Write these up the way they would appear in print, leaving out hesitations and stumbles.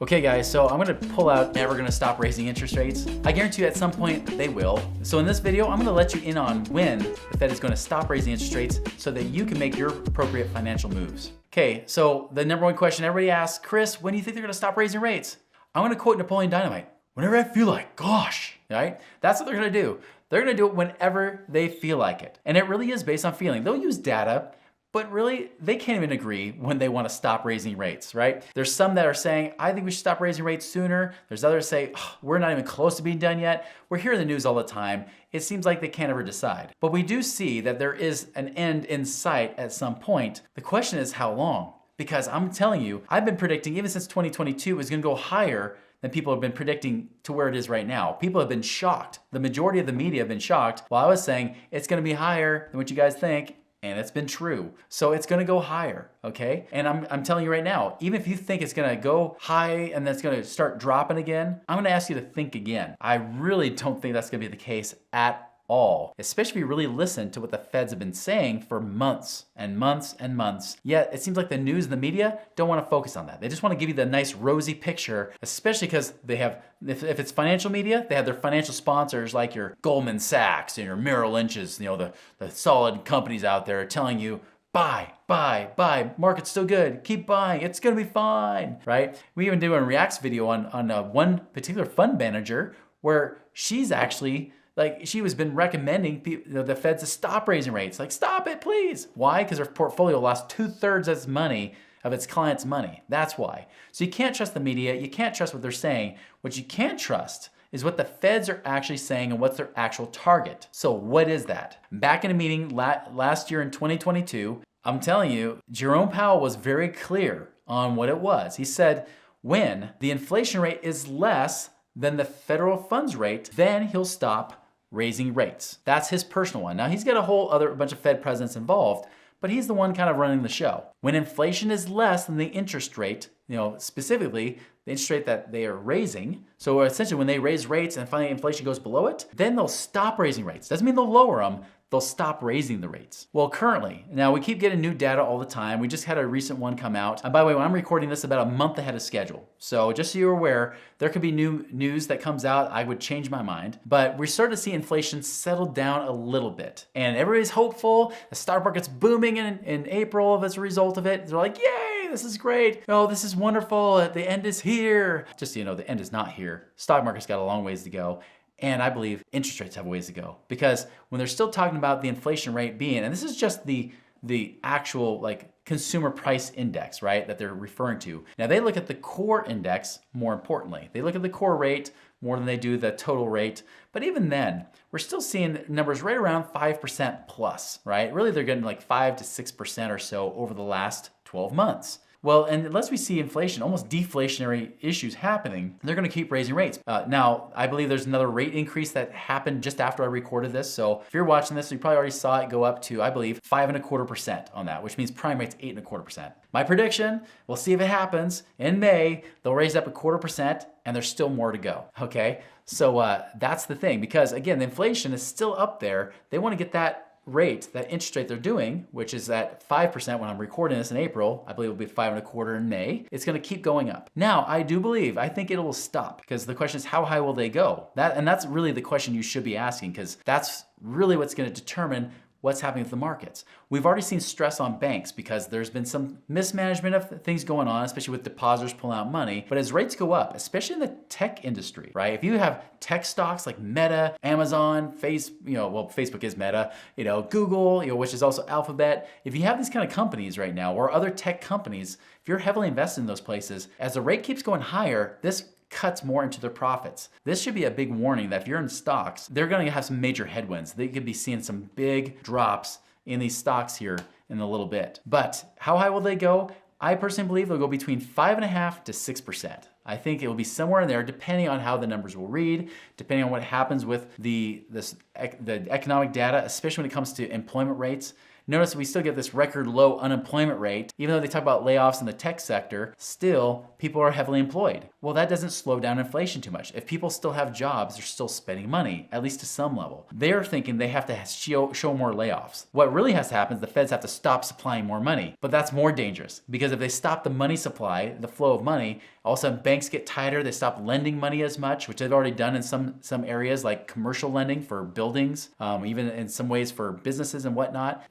Okay guys, so I'm gonna pull out never gonna stop raising interest rates. I guarantee you at some point they will. So in this video, I'm gonna let you in on when the Fed is gonna stop raising interest rates so that you can make your appropriate financial moves. Okay, so the number one question everybody asks, Chris, when do you think they're gonna stop raising rates? I'm gonna quote Napoleon Dynamite. Whenever I feel like, gosh, right? That's what they're gonna do. They're gonna do it whenever they feel like it. And it really is based on feeling. They'll use data, but really, they can't even agree when they want to stop raising rates, right? There's some that are saying, I think we should stop raising rates sooner. There's others say, oh, we're not even close to being done yet. We're hearing the news all the time. It seems like they can't ever decide. But we do see that there is an end in sight at some point. The question is how long? Because I'm telling you, I've been predicting even since 2022 it was going to go higher than people have been predicting to where it is right now. People have been shocked. The majority of the media have been shocked while I was saying it's going to be higher than what you guys think. And it's been true. So it's gonna go higher, okay? And I'm telling you right now, even if you think it's gonna go high and then it's gonna start dropping again, I'm gonna ask you to think again. I really don't think that's gonna be the case at all, especially if you really listen to what the Feds have been saying for months and months and months. Yet it seems like the news and the media don't want to focus on that. They just want to give you the nice rosy picture, especially because they have, if it's financial media, they have their financial sponsors like your Goldman Sachs and your Merrill Lynch's, the solid companies out there telling you, buy, market's still good, keep buying, it's gonna be fine, right? We even do a Reacts video on one particular fund manager where she's actually she was been recommending the Fed to stop raising rates. Like, stop it, please. Why? Because her portfolio lost 2/3 of its money, of its clients' money. That's why. So you can't trust the media. You can't trust what they're saying. What you can trust is what the Feds are actually saying and what's their actual target. So what is that? Back in a meeting last year in 2022, I'm telling you, Jerome Powell was very clear on what it was. He said, when the inflation rate is less than the federal funds rate, then he'll stop raising rates. That's his personal one. Now he's got a bunch of Fed presidents involved, but he's the one kind of running the show. When inflation is less than the interest rate, specifically the interest rate that they are raising, so essentially when they raise rates and finally inflation goes below it, then they'll stop raising rates. Doesn't mean they'll lower them, they'll stop raising the rates. Well, currently, now we keep getting new data all the time. We just had a recent one come out. And by the way, when I'm recording this about a month ahead of schedule. So just so you're aware, there could be new news that comes out. I would change my mind. But we're starting to see inflation settle down a little bit. And everybody's hopeful. The stock market's booming in April as a result of it. They're like, yay, this is great. Oh, this is wonderful. The end is here. Just so you know, the end is not here. Stock market's got a long ways to go. And I believe interest rates have a ways to go, because when they're still talking about the inflation rate being, and this is just the actual consumer price index, right, that they're referring to. Now they look at the core index more importantly. They look at the core rate more than they do the total rate. But even then, we're still seeing numbers right around 5% plus, right? Really, they're getting 5 to 6% or so over the last 12 months. Well, and unless we see inflation, almost deflationary issues happening, they're gonna keep raising rates. Now, I believe there's another rate increase that happened just after I recorded this. So if you're watching this, you probably already saw it go up to, I believe, 5.25% on that, which means prime rate's 8.25%. My prediction, we'll see if it happens, in May, they'll raise up 0.25%, and there's still more to go, okay? So that's the thing, because again, the inflation is still up there. They wanna get that rate, that interest rate they're doing, which is at 5% when I'm recording this in April, I believe it'll be 5.25% in May. It's gonna keep going up. Now, I think it will stop, because the question is how high will they go? That's really the question you should be asking, because that's really what's gonna determine what's happening with the markets. We've already seen stress on banks because there's been some mismanagement of things going on, especially with depositors pulling out money. But as rates go up, especially in the tech industry, right? If you have tech stocks like Meta, Amazon, Facebook is Meta, Google, which is also Alphabet. If you have these kind of companies right now, or other tech companies, if you're heavily invested in those places, as the rate keeps going higher, this cuts more into their profits. This should be a big warning that if you're in stocks, they're going to have some major headwinds. They could be seeing some big drops in these stocks here in a little bit. But how high will they go? I personally believe they'll go between 5.5% to 6%. I think it will be somewhere in there, depending on how the numbers will read, depending on what happens with the economic data, especially when it comes to employment rates. Notice we still get this record low unemployment rate. Even though they talk about layoffs in the tech sector, still people are heavily employed. Well, that doesn't slow down inflation too much. If people still have jobs, they're still spending money, at least to some level. They're thinking they have to show more layoffs. What really has to happen is the Feds have to stop supplying more money. But that's more dangerous, because if they stop the money supply, the flow of money, All of a sudden banks get tighter, they stop lending money as much, which they've already done in some areas like commercial lending for buildings, even in some ways for businesses and whatnot.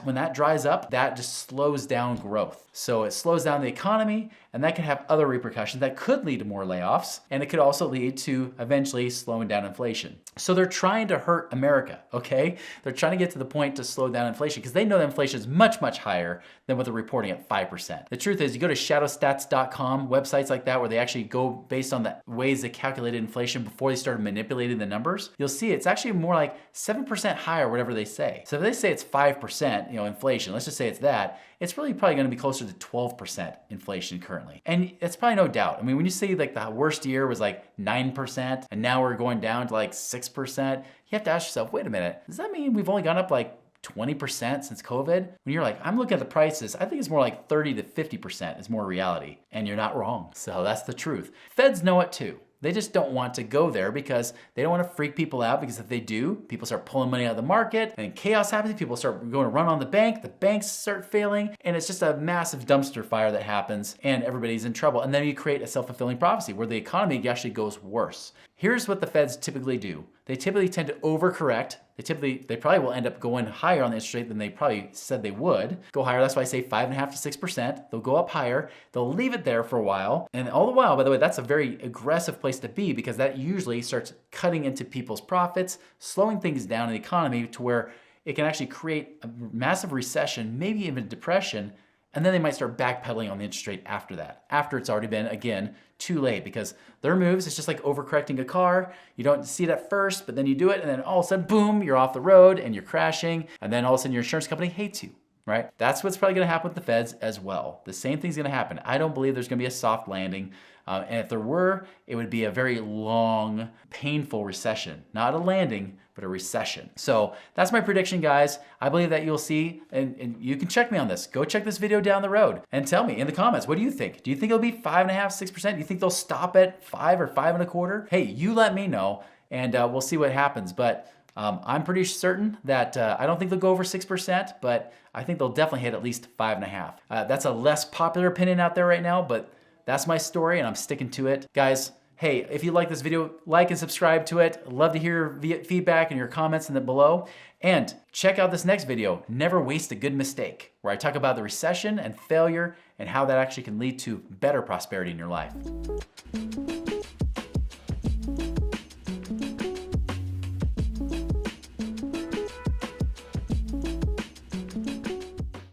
When that dries up, that just slows down growth. So it slows down the economy, and that can have other repercussions that could lead to more layoffs, and it could also lead to eventually slowing down inflation. So they're trying to hurt America, okay? They're trying to get to the point to slow down inflation because they know that inflation is much, much higher than what they're reporting at 5%. The truth is, you go to shadowstats.com, websites like that where they actually go based on the ways they calculated inflation before they started manipulating the numbers, you'll see it's actually more like 7% higher, whatever they say. So if they say it's 5%, inflation, let's just say it's that, it's really probably going to be closer to 12% inflation currently. And it's probably no doubt. I mean, when you say like the worst year was like 9% and now we're going down to like 6%, you have to ask yourself, wait a minute, does that mean we've only gone up like 20% since COVID? When you're like, I'm looking at the prices, I think it's more like 30 to 50% is more reality. And you're not wrong. So that's the truth. Feds know it too. They just don't want to go there because they don't want to freak people out, because if they do, people start pulling money out of the market and chaos happens. People start going to run on the banks start failing, and it's just a massive dumpster fire that happens and everybody's in trouble. And then you create a self-fulfilling prophecy where the economy actually goes worse. Here's what the Feds typically do. They typically tend to overcorrect. They probably will end up going higher on the interest rate than they probably said they would. Go higher, that's why I say 5.5% to 6%. They'll go up higher. They'll leave it there for a while. And all the while, by the way, that's a very aggressive place to be because that usually starts cutting into people's profits, slowing things down in the economy to where it can actually create a massive recession, maybe even depression. And then they might start backpedaling on the interest rate after that, after it's already been, again, too late, because their moves, it's just like overcorrecting a car. You don't see it at first, but then you do it, and then all of a sudden, boom, you're off the road and you're crashing, and then all of a sudden your insurance company hates you, right? That's what's probably gonna happen with the Feds as well. The same thing's gonna happen. I don't believe there's gonna be a soft landing. And if there were, it would be a very long, painful recession. Not a landing, but a recession. So that's my prediction, guys. I believe that you'll see, and you can check me on this. Go check this video down the road and tell me in the comments, what do you think? Do you think it'll be 5.5%, 6%? Do you think they'll stop at 5 or 5.25%? Hey, you let me know, and we'll see what happens. But I'm pretty certain that I don't think they'll go over 6%, but I think they'll definitely hit at least 5.5%. That's a less popular opinion out there right now, but that's my story, and I'm sticking to it. Guys, hey, if you like this video, like and subscribe to it. I'd love to hear your feedback and your comments in the below. And check out this next video, Never Waste a Good Mistake, where I talk about the recession and failure and how that actually can lead to better prosperity in your life.